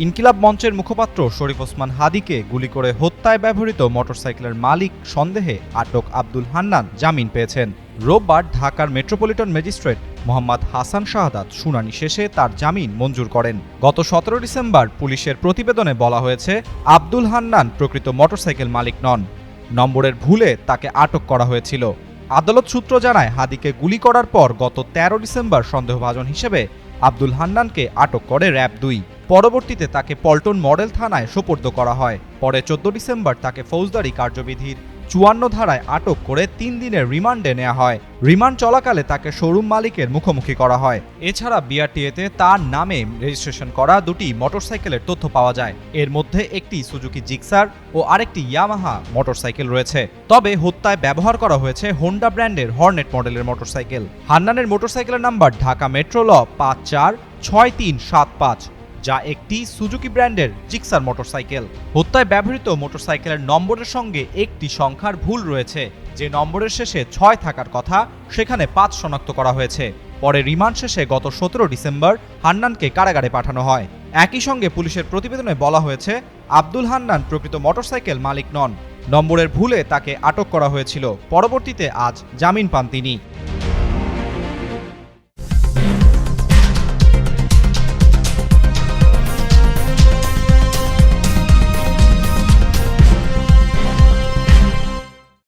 ইনকিলাব মঞ্চের মুখপাত্র শরীফ ওসমান হাদীকে গুলি করে হত্যায় ব্যবহৃত মোটরসাইকেলের মালিক সন্দেহে আটক আব্দুল হান্নান জামিন পেয়েছেন। রোববার ঢাকার মেট্রোপলিটন ম্যাজিস্ট্রেট মোহাম্মদ হাসান শাহাদাত শুনানি শেষে তার জামিন মঞ্জুর করেন। গত ১৭ ডিসেম্বর পুলিশের প্রতিবেদনে বলা হয়েছে, আব্দুল হান্নান প্রকৃত মোটরসাইকেল মালিক নন, নম্বরের ভুলে তাকে আটক করা হয়েছিল। আদালত সূত্র জানায়, হাদীকে গুলি করার পর গত ১৩ ডিসেম্বর সন্দেহভাজন হিসেবে আব্দুল হান্নানকে আটক করে র্যাব-২। পরবর্তীতে তাকে পল্টন মডেল থানায় সোপর্দ করা হয়। পরে ১৪ ডিসেম্বর তাকে ফৌজদারি কার্যবিধির ৫৪ ধারায় আটক করে ৩ দিনের রিমান্ডে নেওয়া হয়। রিমান্ড চলাকালে তাকে শোরুম মালিকের মুখোমুখি করা হয়। এছাড়া বিআরটিএতে তার নামে রেজিস্ট্রেশন করা দুটি মোটরসাইকেলের তথ্য পাওয়া যায়। এর মধ্যে একটি সুজুকি জিক্সার ও আরেকটি ইয়ামাহা মোটরসাইকেল রয়েছে। তবে হত্যায় ব্যবহার করা হয়েছে হোন্ডা ব্র্যান্ডের হর্নেট মডেলের মোটরসাইকেল। হান্নানের মোটরসাইকেলের নাম্বার ঢাকা মেট্রো ল ৫৪৬৩৭৫, যা একটি সুজুকি ব্র্যান্ডের জিক্সার মোটরসাইকেল। হত্যায় ব্যবহৃত মোটরসাইকেলের নম্বরের সঙ্গে একটি সংখ্যার ভুল রয়েছে। যে নম্বরের শেষে ৬ থাকার কথা, সেখানে ৫ শনাক্ত করা হয়েছে। পরে রিমান্ড শেষে গত ১৭ ডিসেম্বর হান্নানকে কারাগারে পাঠানো হয়। একই সঙ্গে পুলিশের প্রতিবেদনে বলা হয়েছে, আব্দুল হান্নান প্রকৃত মোটরসাইকেল মালিক নন, নম্বরের ভুলে তাকে আটক করা হয়েছিল। পরবর্তীতে আজ জামিন পান তিনি।